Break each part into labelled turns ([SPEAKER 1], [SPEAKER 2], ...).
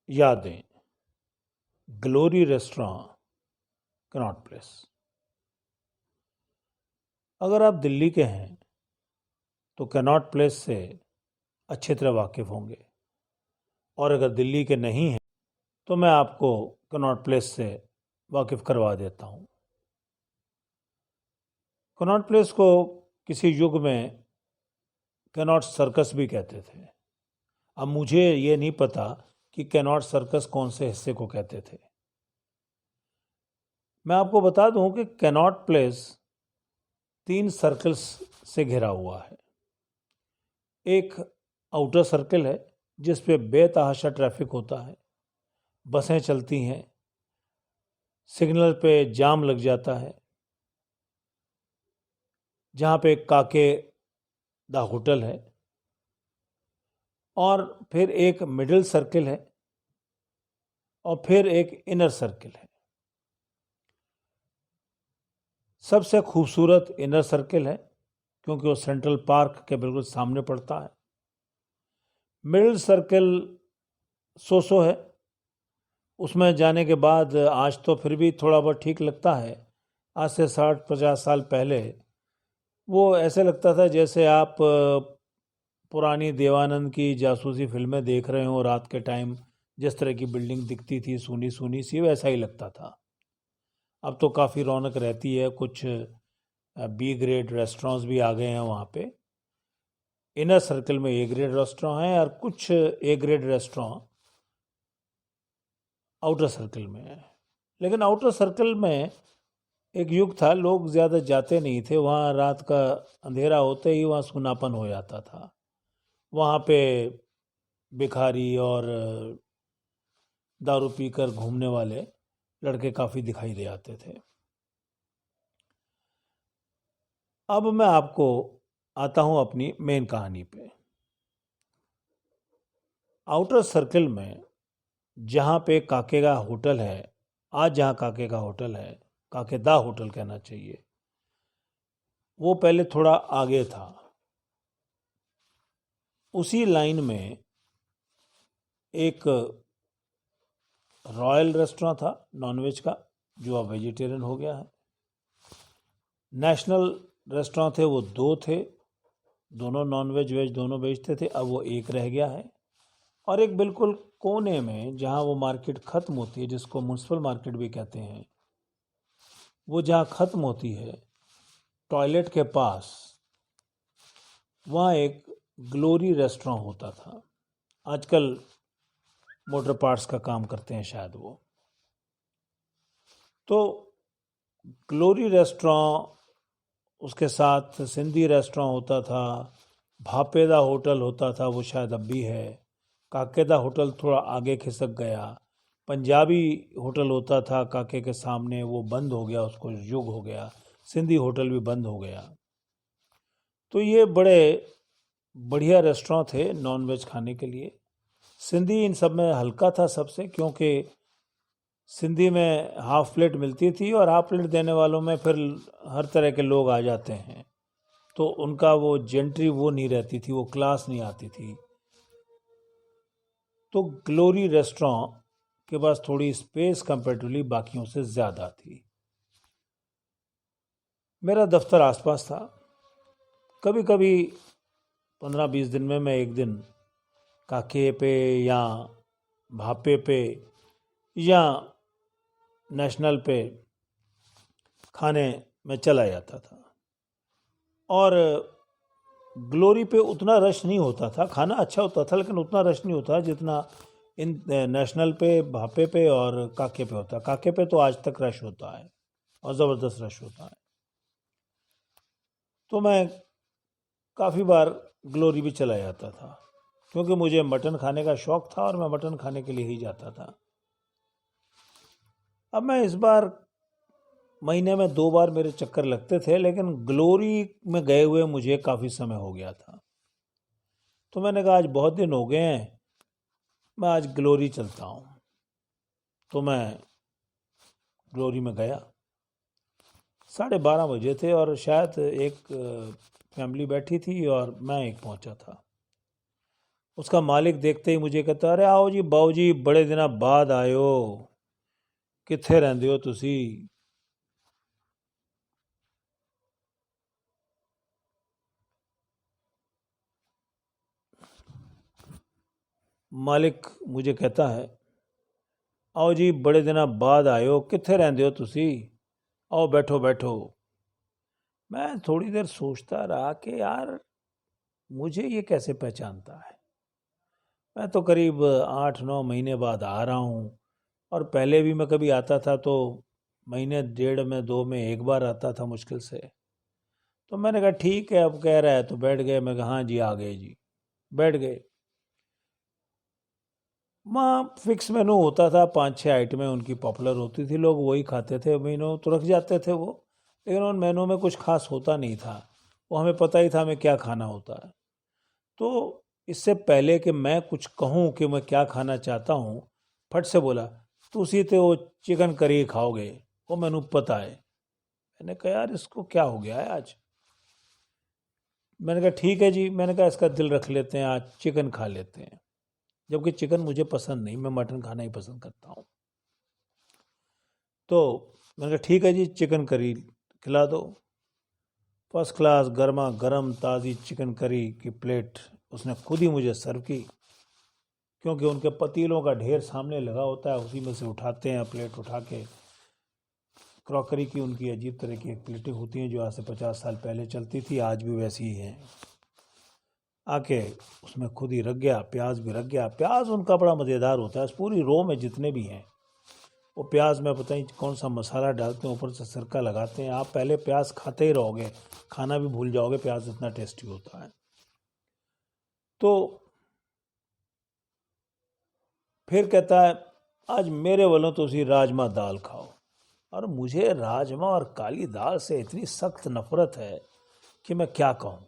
[SPEAKER 1] यादें, glory restaurant, Connaught place. अगर आप दिल्ली के हैं तो कनॉट प्लेस से अच्छी तरह वाकिफ़ होंगे, और अगर दिल्ली के नहीं हैं तो मैं आपको कनॉट प्लेस से वाकिफ़ करवा देता हूँ। कनॉट प्लेस को किसी युग में कैनॉट सर्कस भी कहते थे। अब मुझे ये नहीं पता कि कैनॉट सर्कस कौन से हिस्से को कहते थे। मैं आपको बता दूं कि कैनॉट प्लेस 3 सर्कल्स से घिरा हुआ है। एक आउटर सर्कल है जिस पे बेतहाशा ट्रैफिक होता है, बसें चलती हैं, सिग्नल पे जाम लग जाता है, जहाँ पे काके दा होटल है। और फिर एक मिडिल सर्कल है और फिर एक इनर सर्कल है। सबसे खूबसूरत इनर सर्कल है क्योंकि वो सेंट्रल पार्क के बिल्कुल सामने पड़ता है। मिडिल सर्कल सो है, उसमें जाने के बाद आज तो फिर भी थोड़ा बहुत ठीक लगता है। आज से 60-50 साल पहले वो ऐसे लगता था जैसे आप पुरानी देवानंद की जासूसी फिल्में देख रहे हो रात के टाइम। जिस तरह की बिल्डिंग दिखती थी सूनी सूनी सी, वैसा ही लगता था। अब तो काफ़ी रौनक रहती है, कुछ बी ग्रेड रेस्टोरेंट्स भी आ गए हैं वहाँ पे। इनर सर्कल में ए ग्रेड रेस्टोरेंट हैं और कुछ A grade restaurant outer circle में है। लेकिन आउटर सर्कल में एक युग था, लोग ज़्यादा जाते नहीं थे वहाँ। रात का अंधेरा होते ही वहाँ सुनापन हो जाता था। वहाँ पे भिखारी और दारू पीकर घूमने वाले लड़के काफ़ी दिखाई दे आते थे। अब मैं आपको आता हूँ अपनी मेन कहानी पे। आउटर सर्कल में जहाँ पे काके का होटल है, आज जहाँ काके का होटल है, काके दा होटल कहना चाहिए, वो पहले थोड़ा आगे था। उसी लाइन में एक रॉयल रेस्टोरेंट था नॉनवेज का, जो अब वेजिटेरियन हो गया है। नेशनल रेस्टोरेंट थे, वो 2 थे, दोनों नॉनवेज वेज दोनों बेचते थे। अब वो एक रह गया है। और एक बिल्कुल कोने में जहाँ वो मार्केट ख़त्म होती है, जिसको म्यूनसिपल मार्केट भी कहते हैं, वो जहाँ ख़त्म होती है टॉयलेट के पास, वहाँ एक ग्लोरी रेस्टोरेंट होता था। आजकल मोटर पार्ट्स का काम करते हैं शायद वो। तो ग्लोरी रेस्टोरेंट, उसके साथ सिंधी रेस्टोरेंट होता था, भापेदा होटल होता था, वो शायद अब भी है। काकेदा होटल थोड़ा आगे खिसक गया। पंजाबी होटल होता था काके के सामने, वो बंद हो गया, उसको युग हो गया। सिंधी होटल भी बंद हो गया। तो ये बड़े बढ़िया रेस्टोरेंट थे नॉन वेज खाने के लिए। सिंधी इन सब में हल्का था सबसे, क्योंकि सिंधी में हाफ प्लेट मिलती थी और हाफ प्लेट देने वालों में फिर हर तरह के लोग आ जाते हैं, तो उनका वो जेंट्री वो नहीं रहती थी, वो क्लास नहीं आती थी। तो ग्लोरी रेस्टोरेंट के पास थोड़ी स्पेस कंपेरेटिवली बाकियों से ज़्यादा थी। मेरा दफ्तर आसपास था। कभी कभी 15-20 दिन में मैं एक दिन काके पे या भापे पे या नेशनल पे खाने में चला जाता था। और ग्लोरी पे उतना रश नहीं होता था, खाना अच्छा होता था लेकिन उतना रश नहीं होता जितना इन नेशनल पे, भापे पे और काके पे होता। काके पे तो आज तक रश होता है और ज़बरदस्त रश होता है। तो मैं काफ़ी बार ग्लोरी भी चला जाता था, क्योंकि मुझे मटन खाने का शौक़ था और मैं मटन खाने के लिए ही जाता था। अब मैं इस बार महीने में 2 बार मेरे चक्कर लगते थे, लेकिन ग्लोरी में गए हुए मुझे काफ़ी समय हो गया था। तो मैंने कहा आज बहुत दिन हो गए हैं, मैं आज ग्लोरी चलता हूँ। तो मैं ग्लोरी में गया। 12:30 बजे थे और शायद एक फैमिली बैठी थी और मैं एक पहुंचा था। उसका मालिक देखते ही मुझे कहता, अरे आओ जी बाऊ जी, बड़े दिना बाद आयो, कित्थे रहिंदे हो तुसी। मालिक मुझे कहता है, आओ जी बड़े दिना बाद आयो, कित्थे रहिंदे हो तुसी, आओ बैठो बैठो। मैं थोड़ी देर सोचता रहा कि यार मुझे ये कैसे पहचानता है। मैं तो करीब 8-9 महीने बाद आ रहा हूँ, और पहले भी मैं कभी आता था तो महीने डेढ़ में 2 में एक बार आता था मुश्किल से। तो मैंने कहा ठीक है, अब कह रहा है तो बैठ गए। मैं कहा हाँ जी, आ गए जी, बैठ गए। वहाँ फिक्स मेनू होता था, 5-6 आइटमें उनकी पॉपुलर होती थी, लोग वही खाते थे, मेनू तो रख जाते थे वो। लेकिन उन मेनू में कुछ खास होता नहीं था, वो हमें पता ही था हमें क्या खाना होता है। तो इससे पहले कि मैं कुछ कहूँ कि मैं क्या खाना चाहता हूँ, फट से बोला, तुसी तो वो चिकन करी खाओगे, वो मैनू पता है। मैंने कहा यार इसको क्या हो गया है आज। मैंने कहा ठीक है जी, मैंने कहा इसका दिल रख लेते हैं, आज चिकन खा लेते हैं। जबकि चिकन मुझे पसंद नहीं, मैं मटन खाना ही पसंद करता हूँ। तो मैंने कहा ठीक है जी, चिकन करी खिला दो। फर्स्ट क्लास गर्मा गर्म ताज़ी चिकन करी की प्लेट उसने खुद ही मुझे सर्व की, क्योंकि उनके पतीलों का ढेर सामने लगा होता है, उसी में से उठाते हैं प्लेट उठा के। क्रॉकरी की उनकी अजीब तरह की एक प्लेटें होती हैं जो आज से 50 साल पहले चलती थी, आज भी वैसी ही हैं। आके उसमें खुद ही रख गया, प्याज भी रख गया। प्याज उनका बड़ा मज़ेदार होता है, पूरी रो में जितने भी हैं वो प्याज में पता नहीं कौन सा मसाला डालते हैं, ऊपर से सिरका लगाते हैं। आप पहले प्याज खाते ही रहोगे, खाना भी भूल जाओगे, प्याज इतना टेस्टी होता है। तो फिर कहता है, आज मेरे वालों तो उसी राजमा दाल खाओ। और मुझे राजमा और काली दाल से इतनी सख्त नफरत है कि मैं क्या कहूँ।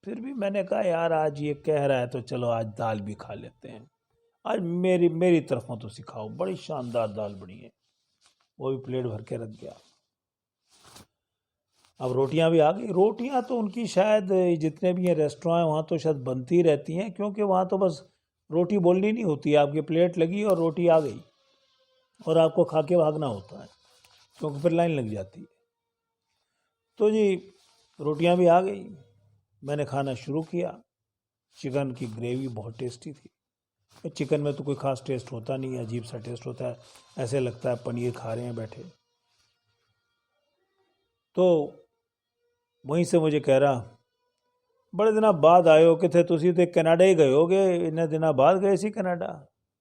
[SPEAKER 1] फिर भी मैंने कहा यार आज ये कह रहा है तो चलो आज दाल भी खा लेते हैं। आज मेरी मेरी तरफों तो सिखाओ, बड़ी शानदार दाल बनी है। वो भी प्लेट भर के रख गया। अब रोटियां भी आ गई। रोटियां तो उनकी शायद जितने भी हैं रेस्टोरेंट हैं वहाँ तो शायद बनती रहती हैं, क्योंकि वहाँ तो बस रोटी बोलनी नहीं होती है, आपकी प्लेट लगी और रोटी आ गई और आपको खा के भागना होता है, क्योंकि फिर लाइन लग जाती है। तो जी रोटियां भी आ गई, मैंने खाना शुरू किया। चिकन की ग्रेवी बहुत टेस्टी थी। चिकन में तो कोई ख़ास टेस्ट होता नहीं है, अजीब सा टेस्ट होता है, ऐसे लगता है पनीर खा रहे हैं बैठे। तो वहीं से मुझे कह रहा, बड़े दिना बाद आयो, किथे तुसी तो कनाडा ही गए होगे, इन्ने दिना बाद गए सी कनाडा।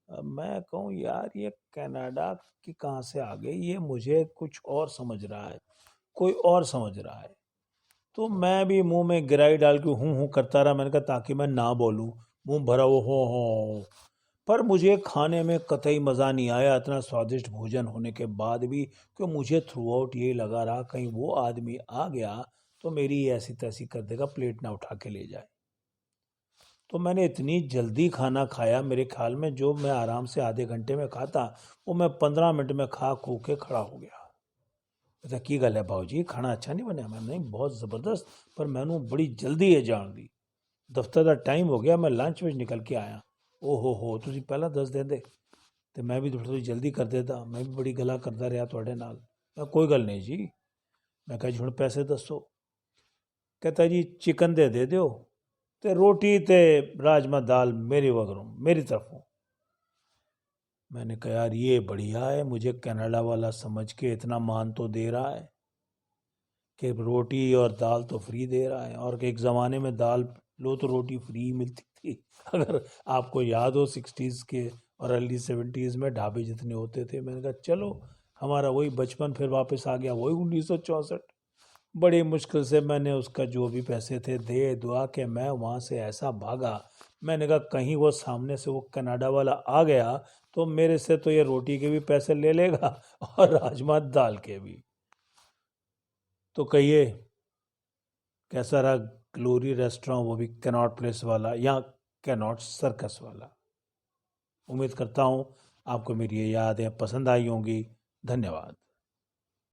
[SPEAKER 1] अब मैं कहूँ यार ये कनाडा की कहाँ से आ गई, ये मुझे कुछ और समझ रहा है, कोई और समझ रहा है। तो मैं भी मुंह में गिराई डाल के हूँ करता रहा। मैंने कहा ताकि मैं ना बोलूँ, मुंह भरा वो हो। पर मुझे खाने में कतई मज़ा नहीं आया, इतना स्वादिष्ट भोजन होने के बाद भी, क्यों मुझे थ्रू आउट ये लगा रहा कहीं वो आदमी आ गया तो मेरी ऐसी तैसी कर देगा, प्लेट ना उठा के ले जाए। तो मैंने इतनी जल्दी खाना खाया, मेरे ख्याल में जो मैं आराम से आधे घंटे में खाता वो मैं 15 मिनट में खा खू के खड़ा हो गया। अच्छा की गल है भाऊ जी, खाना अच्छा नहीं बनया? मैं नहीं, बहुत ज़बरदस्त, पर मैनू बड़ी जल्दी है जान दी, दफ्तर का टाइम हो गया, मैं लंच में निकल के आया। हो तुसी पहला दस देंदे तो मैं भी थोड़ी जल्दी कर देता, मैं भी बड़ी गला करता रहा थोड़े नाल। मैं कोई गल नहीं जी। मैं कहा जी हुण पैसे दसो। कहता जी चिकन दे दियो ते रोटी ते राजमा दाल मेरी वगरों, मेरी तरफों। मैंने कहा यार ये बढ़िया है, मुझे कनाडा वाला समझ के इतना मान तो दे रहा है कि रोटी और दाल तो फ्री दे रहा है। और एक ज़माने में दाल लो तो रोटी फ्री मिलती थी। अगर आपको याद हो 60s के और अर्ली 70s में ढाबे जितने होते थे। मैंने कहा चलो हमारा वही बचपन फिर वापस आ गया, वही 1964। बड़ी मुश्किल से मैंने उसका जो भी पैसे थे दे दुआ के मैं वहाँ से ऐसा भागा। मैंने कहा कहीं वो सामने से वो कनाडा वाला आ गया तो मेरे से तो ये रोटी के भी पैसे ले लेगा और राजमा दाल के भी। तो कहिए कैसा रहा ग्लोरी रेस्टोरेंट, वो भी कैनॉट प्लेस वाला या कैनॉट सर्कस वाला। उम्मीद करता हूँ आपको मेरी ये यादें पसंद आई होंगी। धन्यवाद।